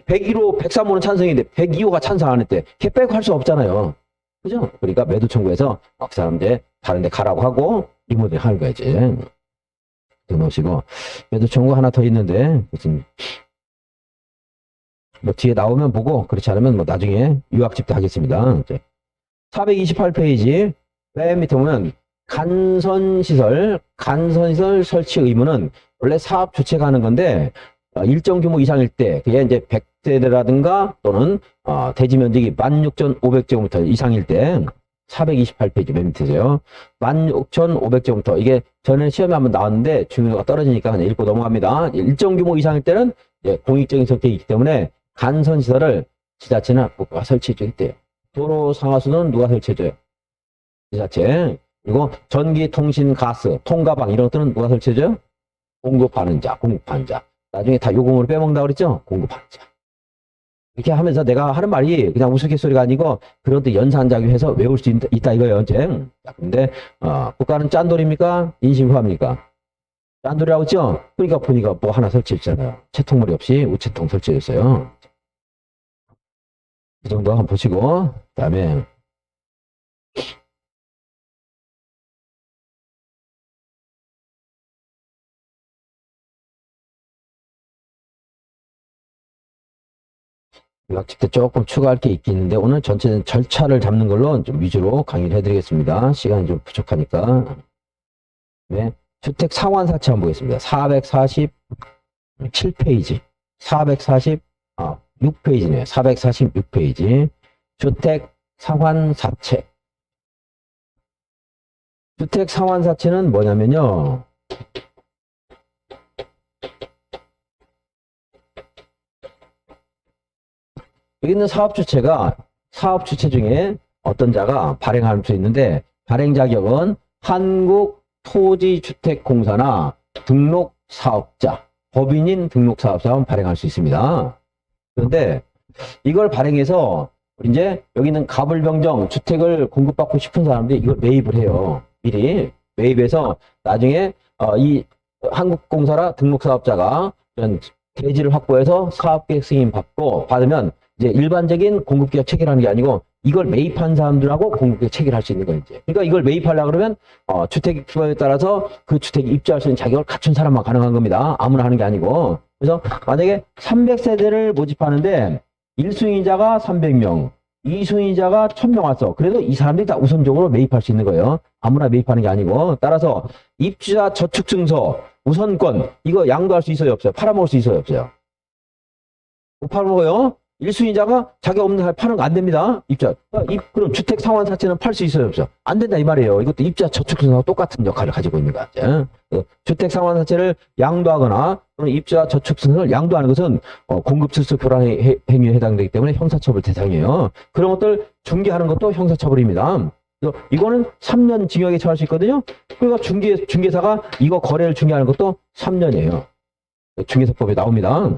102호, 103호는 찬성인데 102호가 찬성 안 했대. 걔 빼고 할 수 없잖아요. 그죠? 그러니까 매도 청구해서 그 사람 이제 다른 데 가라고 하고 리모델링 하는 거야지. 넣으시고 매도 청구 하나 더 있는데 무슨 뭐 뒤에 나오면 보고 그렇지 않으면 뭐 나중에 유학집 때 하겠습니다. 428페이지 맨 밑에 보면 간선시설 설치 의무는 원래 사업 주체가 하는 건데 일정 규모 이상일 때 그게 이제 100세대라든가 또는 대지 면적이 16,500제곱미터 이상일 때 428페이지 맨 밑에서요. 16,500점부터 이게 전에 시험에 한번 나왔는데 중요도가 떨어지니까 그냥 읽고 넘어갑니다. 일정 규모 이상일 때는 공익적인 성격이 있기 때문에 간선시설을 지자체나 국가가 설치해주겠대요. 도로 상하수는 누가 설치해줘요? 지자체. 그리고 전기, 통신, 가스, 통가방 이런 것들은 누가 설치해줘요? 공급하는 자, 공급하는 자. 나중에 다 요금으로 빼먹는다고 그랬죠? 공급하는 자. 이렇게 하면서 내가 하는 말이 그냥 우스갯소리가 아니고 그런 데 연산작용해서 외울 수 있다 이거예요. 자, 근데 국가는 짠돌입니까? 인심후합니까? 짠돌이라고 했죠? 그러니까 보니까 뭐 하나 설치했잖아요. 채통머리 없이 우체통 설치했어요. 이 정도 한번 보시고 그다음에 요약집 때 조금 추가할 게 있긴 있는데 오늘 전체 절차를 잡는 걸로 좀 위주로 강의를 해드리겠습니다. 시간이 좀 부족하니까. 네, 주택 상환사채 한번 보겠습니다. 447페이지. 6페이지네요. 446페이지. 주택 상환사채. 주택 상환사채는 뭐냐면요. 여기 있는 사업주체가 사업주체 중에 어떤 자가 발행할 수 있는데 발행 자격은 한국토지주택공사나 등록사업자, 법인인 등록사업자만 발행할 수 있습니다. 그런데 이걸 발행해서 이제 여기 있는 가불병정 주택을 공급받고 싶은 사람들이 이걸 매입을 해요. 미리 매입해서 나중에 이 한국공사나 등록사업자가 이런 대지를 확보해서 사업계획 승인 받으면 이제 일반적인 공급계약 체결하는 게 아니고 이걸 매입한 사람들하고 공급계약 체결할 수 있는 거예요. 그러니까 이걸 매입하려고 그러면 주택 규모에 따라서 그 주택에 입주할 수 있는 자격을 갖춘 사람만 가능한 겁니다. 아무나 하는 게 아니고. 그래서 만약에 300세대를 모집하는데 1순위자가 300명, 2순위자가 1000명 왔어. 그래도 이 사람들이 다 우선적으로 매입할 수 있는 거예요. 아무나 매입하는 게 아니고. 따라서 입주자 저축증서, 우선권 이거 양도할 수 있어요, 없어요? 팔아먹을 수 있어요, 없어요? 못 팔아먹어요? 1순위자가 자기 없는 날 파는 거 안 됩니다. 입자. 그럼 주택 상환사채는 팔 수 있어요, 없어요? 안 된다 이 말이에요. 이것도 입자 저축증서와 똑같은 역할을 가지고 있는 거죠. 주택 상환사채를 양도하거나 또는 입자 저축증서를 양도하는 것은 공급질서 교란 행위에 해당되기 때문에 형사처벌 대상이에요. 그런 것들 중개하는 것도 형사처벌입니다. 이거는 3년 징역에 처할 수 있거든요. 그러니까 중개사가 이거 거래를 중개하는 것도 3년이에요. 중개사법에 나옵니다.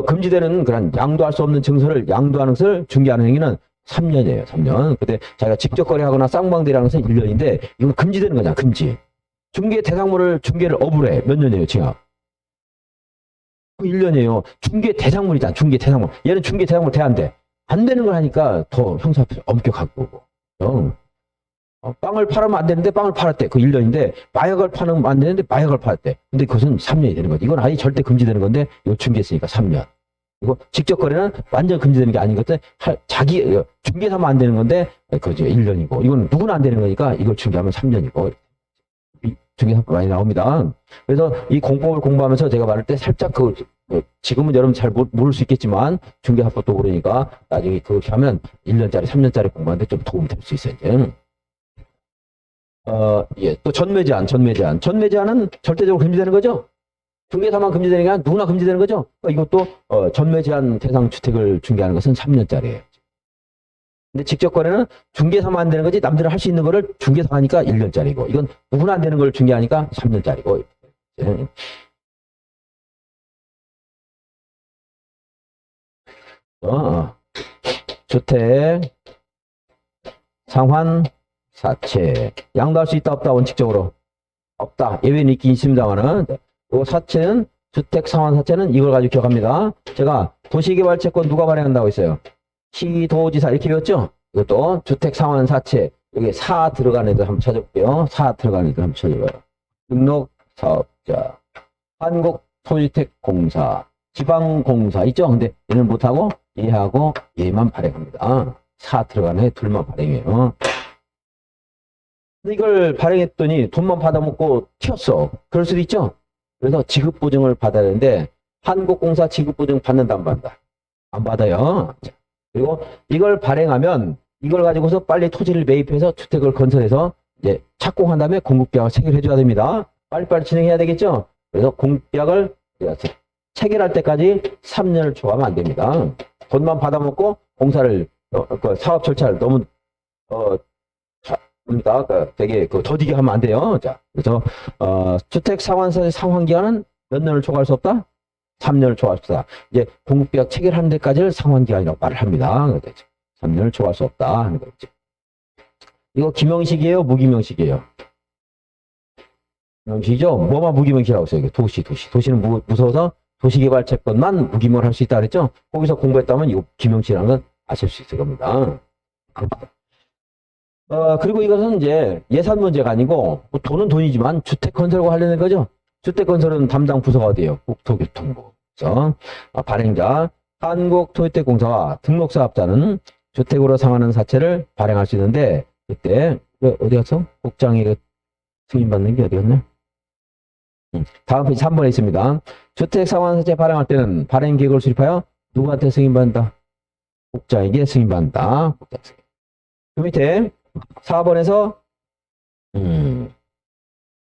금지되는 그런 양도할 수 없는 증서를 양도하는 것을 중개하는 행위는 3년이에요. 3년. 근데 자기가 직접 거래하거나 쌍방대리하는 것은 1년인데 이건 금지되는 거잖아. 금지. 중개 대상물을 중개를 업으래. 몇 년이에요, 징역? 1년이에요. 중개 대상물이잖아. 중개 대상물. 얘는 중개 대상물 돼 안 돼? 안 되는 걸 하니까 더 형사 엄격하고. 빵을 팔으면 안 되는데 빵을 팔았대. 그 1년인데 마약을 파는 안 되는데 마약을 팔았대. 근데 그것은 3년이 되는 거지. 이건 아예 절대 금지되는 건데 이거 중개했으니까 3년. 이거 직접 거래는 완전 금지되는 게 아닌 것들 자기 중개사면 안 되는 건데 그죠 1년이고 이건 누구나 안 되는 거니까 이걸 중개하면 3년이고 중개사법 많이 나옵니다. 그래서 이 공법을 공부하면서 제가 말할 때 살짝 지금은 여러분 잘 모를 수 있겠지만 중개사법도 그러니까 나중에 그렇게 하면 1년짜리 3년짜리 공부하는데 좀 도움이 될 수 있어요. 이제. 또 전매제한. 전매제한은 절대적으로 금지되는 거죠? 중개사만 금지되는 게 아니라 누구나 금지되는 거죠? 이것도 전매제한 대상 주택을 중개하는 것은 3년짜리예요. 근데 직접 거래는 중개사만 안 되는 거지 남들은 할 수 있는 거를 중개사가 하니까 1년짜리고 이건 누구나 안 되는 걸 중개하니까 3년짜리고. 주택 상환 사채 양도할 수 있다 없다? 원칙적으로 없다. 예외는 있긴 있습니다만은 이 사채는 주택 상환 사채는 이걸 가지고 기억합니다. 제가 도시개발채권 누가 발행한다고 했어요? 시도지사 이렇게 배웠죠? 이것도 주택 상환 사채 여기 사 들어간 애들 한번 찾아볼게요. 사 들어간 애들 한번 찾아봐요. 등록사업자 한국토지주택공사 지방공사 있죠? 근데 얘는 못하고 얘하고 얘만 발행합니다. 사 들어간 애 둘만 발행해요. 근데 이걸 발행했더니 돈만 받아먹고 튀었어. 그럴 수도 있죠? 그래서 지급보증을 받아야 되는데 한국공사 지급보증 받는다 안 받는다? 안 받아요. 그리고 이걸 발행하면 이걸 가지고서 빨리 토지를 매입해서 주택을 건설해서 이제 착공한 다음에 공급계약을 체결해줘야 됩니다. 빨리빨리 진행해야 되겠죠? 그래서 공급계약을 체결할 때까지 3년을 초과하면 안 됩니다. 돈만 받아먹고 공사를 그 사업 절차를 너무 되게 더디게 하면 안 돼요. 자, 그래서 주택 상환사의 상환 기간은 몇 년을 초과할 수 없다? 3년을 초과할 수 없다. 이제 공급계약 체결하는 데까지를 상환 기간이라고 말을 합니다. 3년을 초과할 수 없다 하는 거죠. 이거 기명식이에요, 무기명식이에요? 기명식이죠. 뭐만 무기명식이라고 써요? 도시는 무서워서 도시개발채권만 무기명을 할 수 있다 그랬죠? 거기서 공부했다면 이거 기명식이라는 건 아실 수 있을 겁니다. 그리고 이것은 이제 예산 문제가 아니고, 뭐 돈은 돈이지만 주택 건설과 관련된 거죠. 주택 건설은 담당 부서가 어디예요? 국토교통부. 그래서 발행자, 한국토주택공사와 등록사업자는 주택으로 상환하는 사채를 발행할 수 있는데, 그때 어디 갔어? 국장이 승인받는 게 어디 갔냐? 다음 페이지 3번에 있습니다. 주택 상환 사채 발행할 때는 발행 계획을 수립하여 누구한테 승인받는다? 국장에게 승인받는다. 그 밑에 4번에서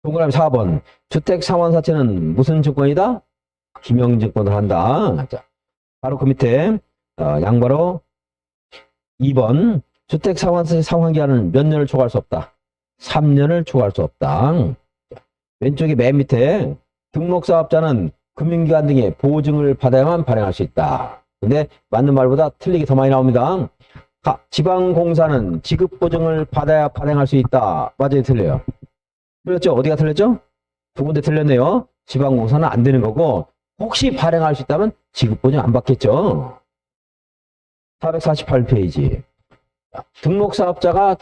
동그라미 4번 주택 상환 사채는 무슨 증권이다? 기명증권을 한다. 자, 바로 그 밑에 양바로 2번 주택 상환 사채 상환 기한은 몇 년을 초과할 수 없다? 3년을 초과할 수 없다. 자, 왼쪽에 맨 밑에 등록사업자는 금융기관 등의 보증을 받아야만 발행할 수 있다. 근데 맞는 말보다 틀리게 더 많이 나옵니다. 지방공사는 지급보증을 받아야 발행할 수 있다. 맞아요, 틀려요? 틀렸죠? 어디가 틀렸죠? 두 군데 틀렸네요. 지방공사는 안 되는 거고, 혹시 발행할 수 있다면 지급보증 안 받겠죠? 448페이지. 등록사업자가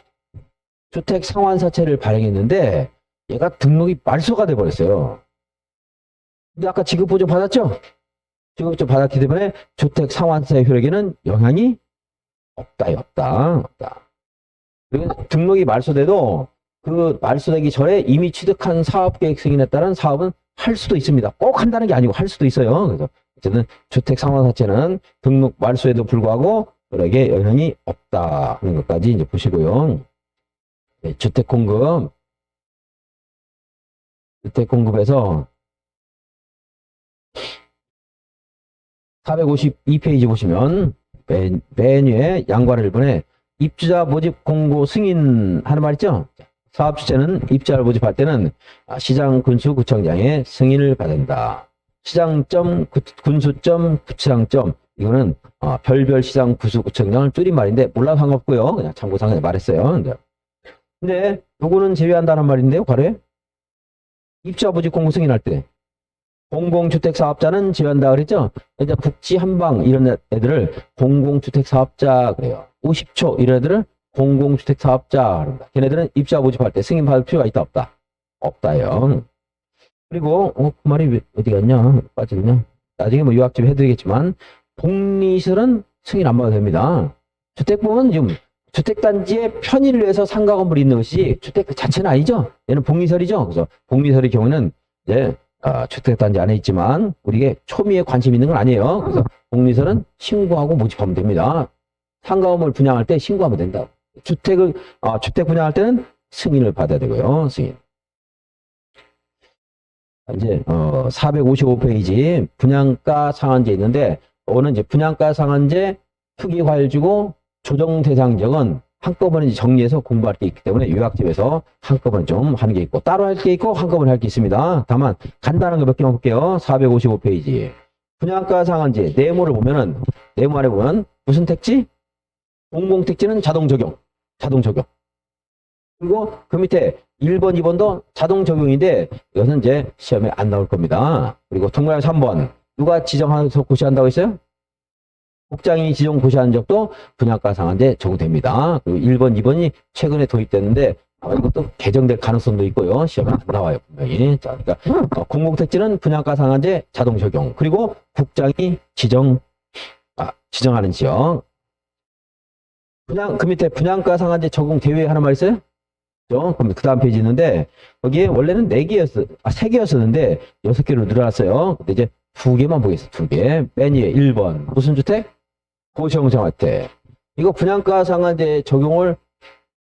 주택 상환사채를 발행했는데, 얘가 등록이 말소가 돼버렸어요. 근데 아까 지급보증 받았죠? 지급보증 받았기 때문에 주택 상환사의 효력에는 영향이 없다. 그리고 등록이 말소돼도 그 말소되기 전에 이미 취득한 사업계획 승인에 따른 사업은 할 수도 있습니다. 꼭 한다는 게 아니고 할 수도 있어요. 그래서 어쨌든 주택 상환사채는 등록 말소에도 불구하고 그에게 영향이 없다 하는 것까지 이제 보시고요. 네, 주택 공급에서 452페이지 보시면 맨 위에 양괄호 1번에 입주자 모집 공고 승인하는 말 있죠? 사업 주체는 입주자를 모집할 때는 시장 군수 구청장의 승인을 받는다. 시장점, 군수점, 구청장 이거는 별별 시장 군수 구청장을 줄인 말인데 몰라도 상관없고요. 그냥 참고상에 말했어요. 근데 요거는 제외한다는 말인데요. 괄호에 입주자 모집 공고 승인할 때 공공주택사업자는 제외한다 그랬죠? 이제 국지 한방 이런 애들을 공공주택사업자 그래요. 50초 이런 애들을 공공주택사업자 그런다. 걔네들은 입주자 모집할 때 승인받을 필요가 있다 없다? 없다요. 그리고 그 말이 어디 갔냐? 빠졌냐? 나중에 뭐 요약 좀 해드리겠지만 복리시설은 승인 안 받아도 됩니다. 주택보험은 지금 주택단지의 편의를 위해서 상가 건물이 있는 것이 주택 그 자체는 아니죠. 얘는 복리설이죠. 그래서 복리설의 경우는 이제 주택단지 안에 있지만 우리에게 초미에 관심 있는 건 아니에요. 그래서 복리설은 신고하고 모집하면 됩니다. 상가 건물 분양할 때 신고하면 된다. 주택 분양할 때는 승인을 받아야 되고요. 승인. 이제 455페이지 분양가 상한제 있는데 오늘 이제 분양가 상한제 투기 과열지구 조정 대상 지역은 한꺼번에 정리해서 공부할 게 있기 때문에 요약집에서 한꺼번에 좀 하는 게 있고 따로 할 게 있고 한꺼번에 할 게 있습니다. 다만 간단한 거 몇 개만 볼게요. 455페이지 분양가 상한제 네모를 보면은 네모 안에 보면 무슨 택지? 공공택지는 자동 적용. 그리고 그 밑에 1번, 2번도 자동 적용인데 이것은 이제 시험에 안 나올 겁니다. 그리고 동그라미 3번 누가 지정해서 고시한다고 했어요? 국장이 지정 고시한 적도 분양가 상한제 적용됩니다. 그리고 1번, 2번이 최근에 도입됐는데 이것도 개정될 가능성도 있고요. 시험에 안 나와요 분명히. 자, 그러니까 공공택지는 분양가 상한제 자동 적용. 그리고 국장이 지정하는 지역. 그 밑에 분양가 상한제 적용 대회 하는 말 있어요? 그럼 그 다음 페이지 있는데 거기에 원래는 3개였었는데 6개로 늘어났어요. 근데 이제 2개만 보겠습니다. 2개. 맨 위에 1번 무슨 주택? 고시형성주택. 이거 분양가 상한제 적용을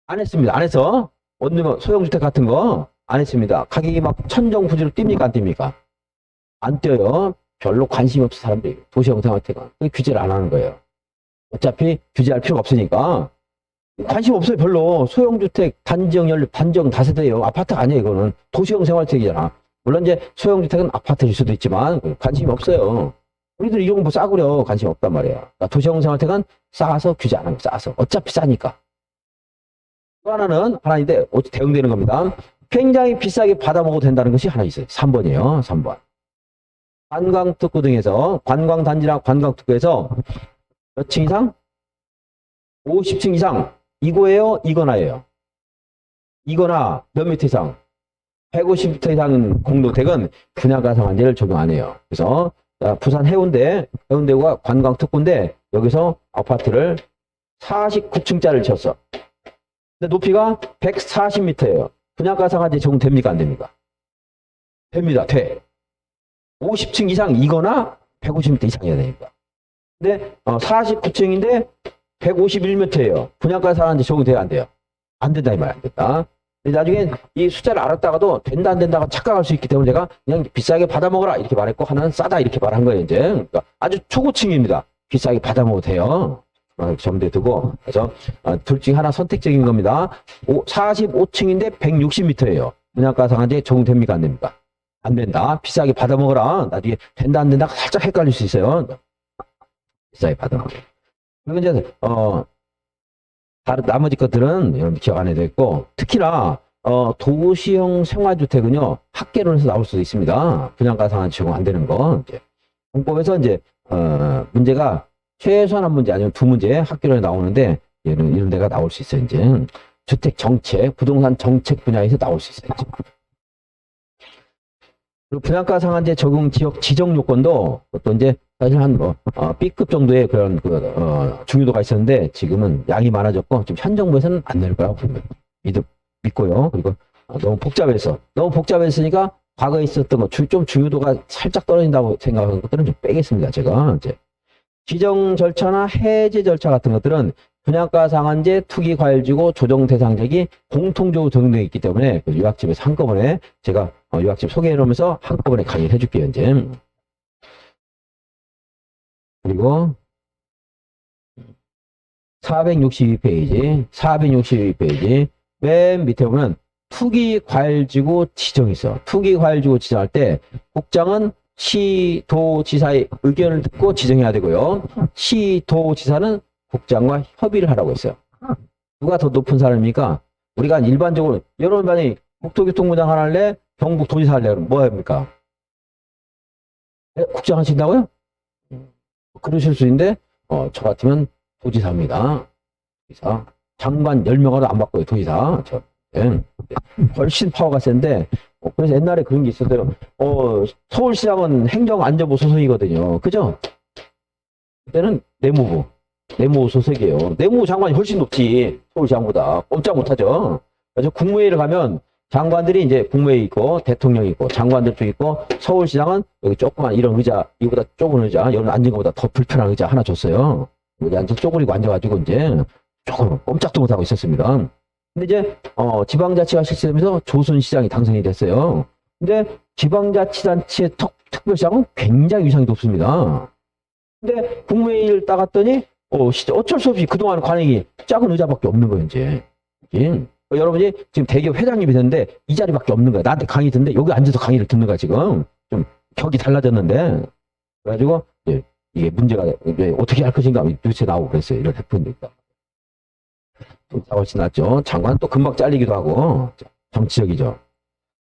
안 했습니다. 안 해서 원룸 소형주택 같은 거 안 했습니다. 가격이 막 천정부지로 뜁니까 안 뜁니까? 안 뛰어요. 별로 관심이 없어 사람들이. 도시형 생활태가 규제를 안 하는 거예요. 어차피 규제할 필요가 없으니까 관심 없어요. 별로. 소형주택 단지형 연립 단지형 다세대예요. 아파트가 아니에요. 이거는 도시형 생활택이잖아. 물론 이제 소형주택은 아파트일 수도 있지만 관심이 없어요. 우리들 이런 거 뭐 싸구려 관심 없단 말이야. 그러니까 도시형 생활택은 싸서 규제 안 하고 싸서 어차피 싸니까. 또 하나인데 대응되는 겁니다. 굉장히 비싸게 받아먹어도 된다는 것이 하나 있어요. 3번이에요. 3번. 관광특구 등에서 관광단지나 관광특구에서 몇 층 이상? 50층 이상. 이거예요? 이거나예요? 이거나 몇 미터 이상? 150m 이상 공동택은 분양가 상한제를 적용 안 해요. 그래서 부산 해운대가 관광특구인데 여기서 아파트를 49층짜리를 지었어. 근데 높이가 140m예요. 분양가 상한제 적용됩니까? 안 됩니까? 됩니다. 돼. 50층 이상 이거나 150m 이상이어야 되니까. 근데 49층인데 151m예요. 분양가 상한제 적용돼야 안 돼요? 안 된다 이 말 안 된다. 나중에 이 숫자를 알았다가도 된다 안 된다가 착각할 수 있기 때문에 제가 그냥 비싸게 받아먹어라 이렇게 말했고 하나는 싸다 이렇게 말한 거예요. 이제 그러니까 아주 초고층입니다. 비싸게 받아먹어도 돼요. 점대 두고 그래서 둘 중 하나 선택적인 겁니다. 45층인데 160m예요. 분양가 상한제 적용됩니까 안 됩니까? 안 된다. 비싸게 받아먹어라. 나중에 된다 안 된다 살짝 헷갈릴 수 있어요. 비싸게 받아먹어. 그리고 이제 다른 나머지 것들은 여러분 기억 안 해도 있고 특히나 도시형 생활주택은요 학계론에서 나올 수도 있습니다. 분양가 상한제 적용 안 되는 거 이제 공법에서 이제 문제가 최소한 한 문제 아니면 두 문제 학계론에 나오는데 이런 데가 나올 수 있어요. 이제 주택 정책, 부동산 정책 분야에서 나올 수 있어요. 이제. 그리고 분양가 상한제 적용 지역 지정 요건도 또 이제 사실 한 B급 정도의 그런 중요도가 있었는데 지금은 양이 많아졌고 좀 현 정부에서는 안 낼 거라고 믿고요. 그리고 너무 복잡했으니까 과거에 있었던 거 좀 중요도가 살짝 떨어진다고 생각하는 것들은 좀 빼겠습니다. 제가 이제 지정 절차나 해제 절차 같은 것들은 분양가 상한제, 투기 과열지구, 조정 대상지역이 공통적으로 적용되어 있기 때문에 요약집에서 한꺼번에 제가 요약집 소개해 놓으면서 한꺼번에 강의를 해줄게요. 이제. 그리고 462페이지 맨 밑에 보면 투기 과열지구 지정이 있어. 투기 과열지구 지정할 때 국장은 시도지사의 의견을 듣고 지정해야 되고요. 시도지사는 국장과 협의를 하라고 했어요. 누가 더 높은 사람입니까? 우리가 일반적으로 여러분 반이 국토교통부장 하나 할래? 경북도지사 할래? 그럼 뭐 합니까? 국장 하신다고요? 그러실 수 있는데 저 같으면 도지사입니다. 도지사. 장관 10명으로 안 바꿔요. 도지사. 훨씬 파워가 센데 그래서 옛날에 그런 게 있었어요. 서울시장은 행정안전부 소속이거든요. 그죠? 그때는 내무부 소속이에요. 내무부 장관이 훨씬 높지. 서울시장보다. 꼼짝 못하죠. 그래서 국무회의를 가면 장관들이 이제 국무회의 있고 대통령이 있고 장관들도 있고 서울시장은 여기 조그만 이런 의자 이보다 좁은 의자 여러분 앉은 것보다 더 불편한 의자 하나 줬어요. 여기 앉아 쪼그리고 앉아가지고 이제 조금 꼼짝도 못하고 있었습니다. 근데 이제 지방자치가 실시되면서 조순시장이 당선이 됐어요. 근데 지방자치단체의 특별시장은 굉장히 위상이 높습니다. 근데 국무회의를 따갔더니 어쩔 수 없이 그동안 관행이 작은 의자밖에 없는 거예요. 이제 여러분이 지금 대기업 회장님이 됐는데 이 자리밖에 없는 거야. 나한테 강의 듣는데 여기 앉아서 강의를 듣는 거야. 지금 좀 격이 달라졌는데 그래가지고 이게 문제가 이제 어떻게 할 것인가 뉴스에 나오고 그랬어요. 이런 해프니까 훨씬 낫죠. 장관은 또 금방 잘리기도 하고 정치적이죠.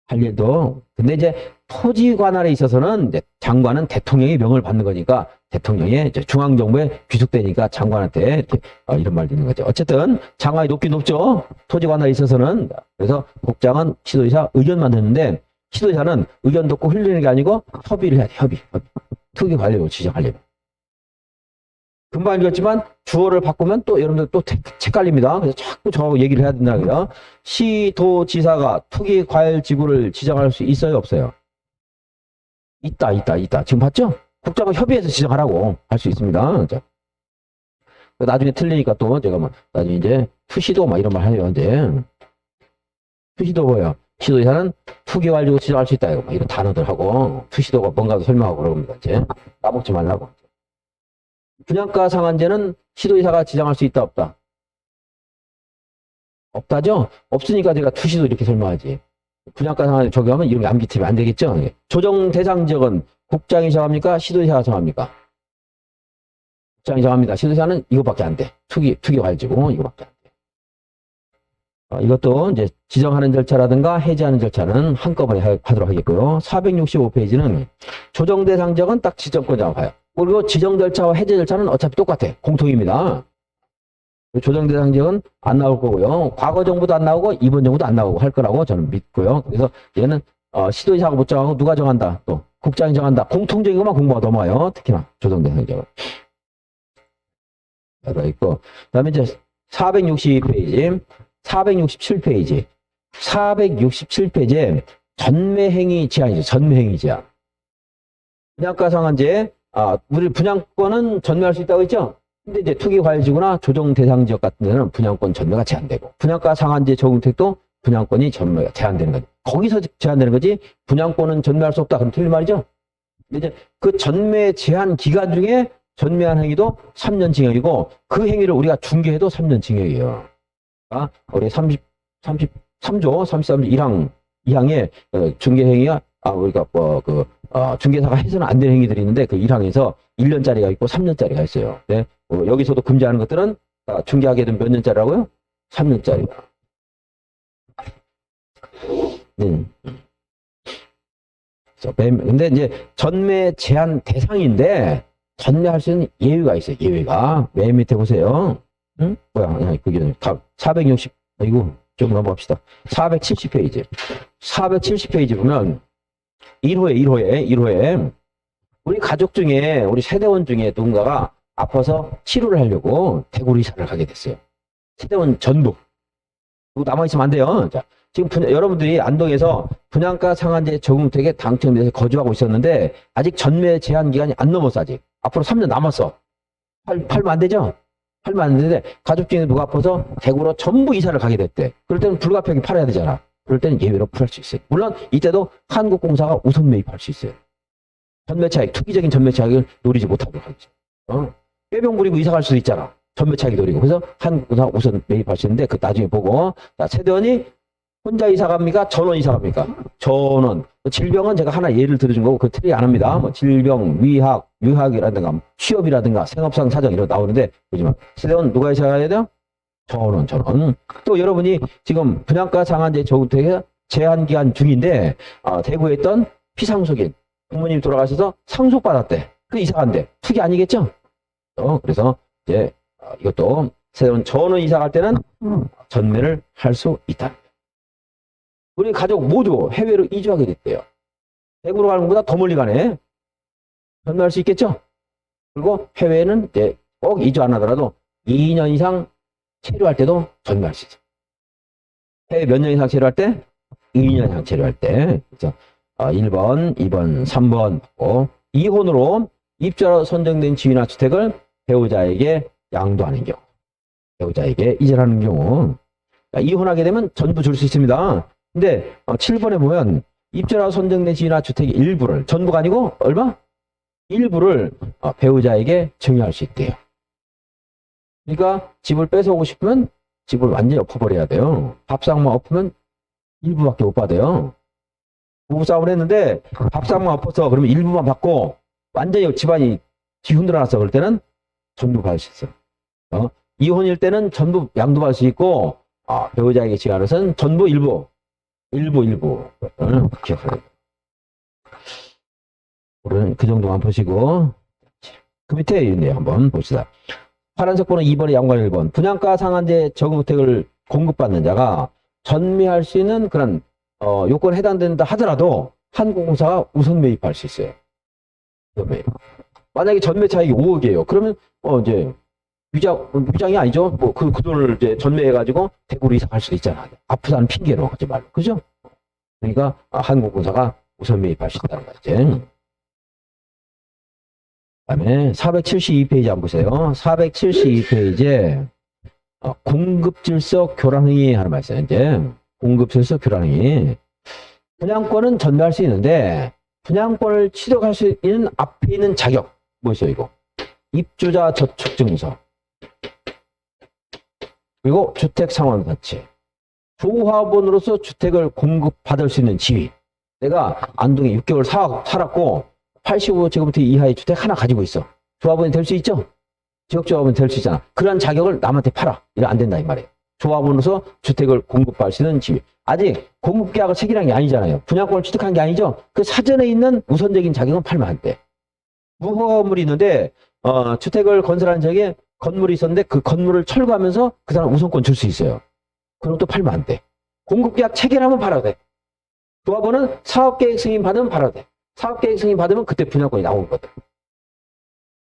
할 일도. 근데 이제 토지 관할에 있어서는 이제 장관은 대통령의 명을 받는 거니까 대통령의 이제 중앙정부에 귀속되니까 장관한테 이렇게 이런 말 드는 거죠. 어쨌든 장관이 높긴 높죠. 토지 관할에 있어서는. 그래서 국장은 시도지사 의견만 듣는데 시도지사는 의견 듣고 흘리는 게 아니고 협의를 해야 돼. 협의. 투기 관리로 지정하려면. 금방 읽었지만 주어를 바꾸면 또 여러분들 또 헷갈립니다. 그래서 자꾸 저하고 얘기를 해야 된다고요. 시도지사가 투기 과열 지구를 지정할 수 있어요, 없어요? 있다. 지금 봤죠? 국장과 협의해서 지정하라고 할 수 있습니다. 자. 나중에 틀리니까 또 제가 뭐 나중에 이제 투시도 막 이런 말 하요 이제. 투시도 뭐예요? 시도이사는 투기 가지고 지정할 수 있다. 이거 이런 단어들 하고 투시도가 뭔가도 설명하고 그럽니다. 이제 까먹지 말라고. 분양가 상한제는 시도이사가 지정할 수 있다 없다? 없다죠? 없으니까 제가 투시도 이렇게 설명하지. 분양가 상한제 적용하면 이런 게 암기팀이 안 되겠죠? 조정 대상 지역은 국장이 정합니까? 시도이사가 정합니까? 국장이 정합니다. 시도이사는 이거밖에 안 돼. 투기 가지고 이거밖에 안 돼. 이것도 이제 지정하는 절차라든가 해제하는 절차는 한꺼번에 하도록 하겠고요. 465페이지는 조정 대상 지역은 딱 지정권 정합해요. 그리고 지정 절차와 해제 절차는 어차피 똑같아. 공통입니다. 조정 대상 지역은 안 나올 거고요. 과거 정부도 안 나오고 이번 정부도 안 나오고 할 거라고 저는 믿고요. 그래서 얘는 시도이사가 못 정하고 누가 정한다? 또 국장이 정한다. 공통적인 것만 공부가 넘어요. 특히나 조정 대상 지역은. 있고 그다음에 이제 460페이지, 467페이지, 467페이지에 전매행위 제한이죠. 전매행위 제한. 분양가 상한제, 우리 분양권은 전매할 수 있다고 했죠? 근데 이제 투기과열지구나 조정 대상 지역 같은 데는 분양권 전매가 제한되고, 분양가 상한제 적용택도 분양권이 전매가 제한되는 거지. 거기서 제한되는 거지, 분양권은 전매할 수 없다. 그럼 틀린 말이죠? 근데 이제 그 전매 제한 기간 중에 전매한 행위도 3년 징역이고, 그 행위를 우리가 중개해도 3년 징역이에요. 우리 33조 1항 2항에 중개 행위가 우리가 중개사가 해서는 안 되는 행위들이 있는데 그 1항에서 1년짜리가 있고 3년짜리가 있어요. 네? 여기서도 금지하는 것들은 중개하게 되면 몇 년짜리라고요? 3년짜리. 근데 이제 전매 제한 대상인데 전매할 수 있는 예외가 있어요. 예외가. 맨 밑에 보세요. 응? 뭐야? 그게 460. 이거 좀 넘어갑시다. 470페이지. 470페이지 보면 1호에 우리 가족 중에 우리 세대원 중에 누군가가 아파서 치료를 하려고 대구로 이사를 가게 됐어요. 세대원 전부. 그거 남아있으면 안 돼요. 자, 지금 여러분들이 안동에서 분양가 상한제 적용택에 당첨돼서 거주하고 있었는데 아직 전매 제한 기간이 안 넘었어. 아직. 앞으로 3년 남았어. 팔면 안 되죠? 팔면 안 되는데 가족 중에 누가 아파서 대구로 전부 이사를 가게 됐대. 그럴 때는 불가피하게 팔아야 되잖아. 그럴 때는 예외로 팔 수 있어요. 물론 이때도 한국공사가 우선 매입할 수 있어요. 전매 차익, 투기적인 전매 차익을 노리지 못하도록 하죠. 꾀병 부리고 이사 갈 수도 있잖아. 전매 차익이 노리고. 그래서 한국공사가 우선 매입할 수 있는데 그 나중에 보고. 자, 세대원이 혼자 이사 갑니까? 전원 이사 갑니까? 전원. 질병은 제가 하나 예를 들어준 거고 그 틀이 안 합니다. 뭐 질병, 위학, 유학이라든가 취업이라든가 생업상 사정 이런 거 나오는데 보지만 세대원 누가 이사 가야 돼요? 전원. 또 여러분이 지금 분양가 상한제 적용택에 제한 기간 중인데 대구에 있던 피상속인 부모님이 돌아가셔서 상속받았대. 그 이사 간대. 투기 아니겠죠? 그래서 이제 이것도 세대원 전원 이사 갈 때는 전매를 할 수 있다. 우리 가족 모두 해외로 이주하게 됐대요. 대구로 가는 것보다 더 멀리 가네. 전매할 수 있겠죠? 그리고 해외는 이제 꼭 이주 안 하더라도 2년 이상 체류할 때도 전매할 수 있어요. 해외 몇 년 이상 체류할 때? 2년 이상 체류할 때. 그래서 1번, 2번, 3번 받고 이혼으로 입주하러 선정된 지위나 주택을 배우자에게 양도하는 경우. 배우자에게 이전하는 경우. 이혼하게 되면 전부 줄 수 있습니다. 근데 7번에 보면 입주하러 선정된 지위나 주택의 일부를, 전부가 아니고 얼마? 일부를 배우자에게 증여할 수 있대요. 그러니까 집을 뺏어오고 싶으면 집을 완전히 엎어버려야 돼요. 밥상만 엎으면 일부밖에 못 받아요. 부부싸움을 했는데 밥상만 엎어서 그러면 일부만 받고 완전히 집안이 뒤흔들어놨어. 그럴 때는 전부 받을 수 있어. 이혼일 때는 전부 양도받을 수 있고 배우자에게 증여하는 것은 전부 일부 기억하세요. 오늘 그 정도만 보시고 그 밑에 있네요. 한번 봅시다. 파란색 번호 2번에 양관 1번. 분양가 상한제 적용주택을 공급받는 자가 전매할 수 있는 그런 요건에 해당된다 하더라도 한국공사가 우선 매입할 수 있어요. 만약에 전매 차익이 5억이에요. 그러면 이제 위장이 아니죠. 뭐 그 돈을 이제 전매해가지고 대구로 이사갈 수도 있잖아. 아프다는 핑계로 하지 말고, 그죠? 그러니까 한국공사가 우선 매입할 수 있다는 거지. 그다음에 472페이지 한번 보세요. 472페이지에 공급질서 교란행위 하는 말 있어요. 이제 공급질서 교란행위. 분양권은 전매할 수 있는데 분양권을 취득할 수 있는 앞에 있는 자격 뭐였어요 이거? 입주자 저축증서 그리고 주택상환사채 조합원으로서 주택을 공급받을 수 있는 지위. 내가 안동에 6개월 살았고 85제곱미터 이하의 주택 하나 가지고 있어. 조합원이 될 수 있죠? 지역조합원이 될 수 있잖아. 그런 자격을 남한테 팔아. 이러면 안 된다 이 말이에요. 조합원으로서 주택을 공급할 수 있는 지위. 아직 공급계약을 체결한 게 아니잖아요. 분양권을 취득한 게 아니죠. 그 사전에 있는 우선적인 자격은 팔면 안 돼. 무허가건물이 있는데 주택을 건설한 적에 건물이 있었는데 그 건물을 철거하면서 그 사람 우선권 줄 수 있어요. 그럼 또 팔면 안 돼. 공급계약 체결하면 팔아도 돼. 조합원은 사업계획 승인 받으면 팔아도 돼. 사업계획 승인 받으면 그때 분양권이 나오는 거거든.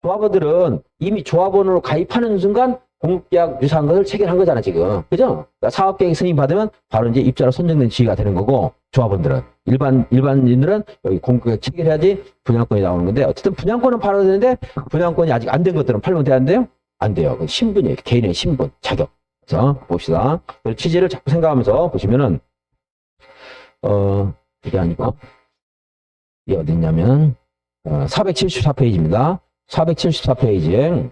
조합원들은 이미 조합원으로 가입하는 순간 공급계약 유사한 것을 체결한 거잖아 지금. 그죠? 그러니까 사업계획 승인 받으면 바로 이제 입자로 선정된 지위가 되는 거고 조합원들은 일반인들은 여기 공급계약 체결해야지 분양권이 나오는 건데 어쨌든 분양권은 팔아야 되는데 분양권이 아직 안 된 것들은 팔면 돼 안 돼요? 안 돼요. 그 신분이에요. 개인의 신분, 자격. 그래서 봅시다. 취지를 자꾸 생각하면서 보시면은 이게 아니고 이게 어딨냐면 474페이지입니다. 474페이지에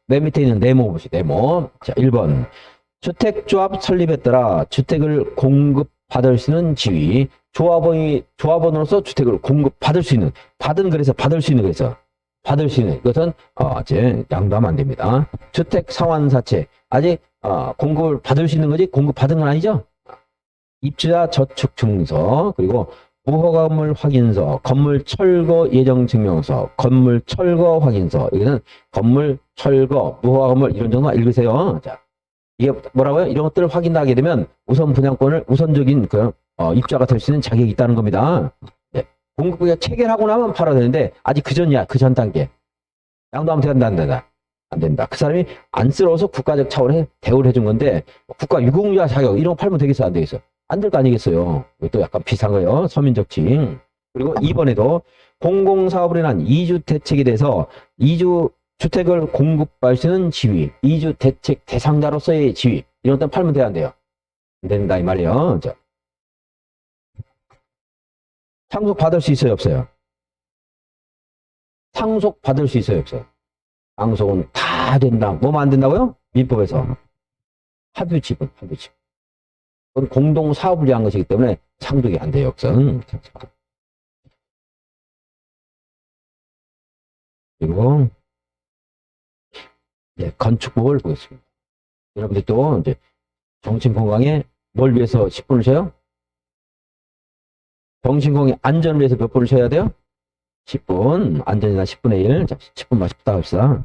맨 밑에 있는 네모 보시죠. 네모. 자, 1번. 주택조합 설립에 따라 주택을 공급받을 수 있는 지위. 조합원으로서 주택을 공급받을 수 있는. 그래서 받을 수 있는 그래서. 받을 수 있는. 이것은, 이제 양도하면 안 됩니다. 주택 상환사채. 아직, 공급을 받을 수 있는 거지 공급받은 건 아니죠? 입주자 저축증서. 그리고 무허가건물 확인서, 건물 철거 예정 증명서, 건물 철거 확인서. 여기는 건물 철거, 무허가건물 이런 정도만 읽으세요. 자, 이게 뭐라고요? 이런 것들을 확인하게 되면 우선 분양권을 우선적인 입주자가 될 수 있는 자격이 있다는 겁니다. 네. 공급계약 체결하고 나면 팔아야 되는데 아직 그 전이야. 그 전 단계. 양도하면 된다, 안 된다. 안 된다. 그 사람이 안쓰러워서 국가적 차원에 대우를 해준 건데 국가 유공자 자격 이런 거 팔면 되겠어, 안 되겠어? 안 될 거 아니겠어요. 이것도 약간 비슷한 거예요. 서민적칭. 그리고 이번에도 공공사업을 한 이주 대책에 대해서 이주 주택을 공급할 수 있는 지위, 이주 대책 대상자로서의 지위 이런 것들 팔면 돼야 안 돼요? 안 된다 이 말이에요. 자, 상속 받을 수 있어요, 없어요? 상속 받을 수 있어요, 없어요? 상속은 다 된다. 뭐만 안 된다고요? 민법에서 합유지분. 그건 공동 사업을 위한 것이기 때문에 상속이 안 돼요, 여기서는. 그리고 건축법을 보겠습니다. 여러분들 또 이제 정신건강에 뭘 위해서 10분을 쉬어요? 정신건강 안전을 위해서 몇 분을 쉬어야 돼요? 10분. 안전이나 10분의 1. 자, 10분만 쉬다 합시다.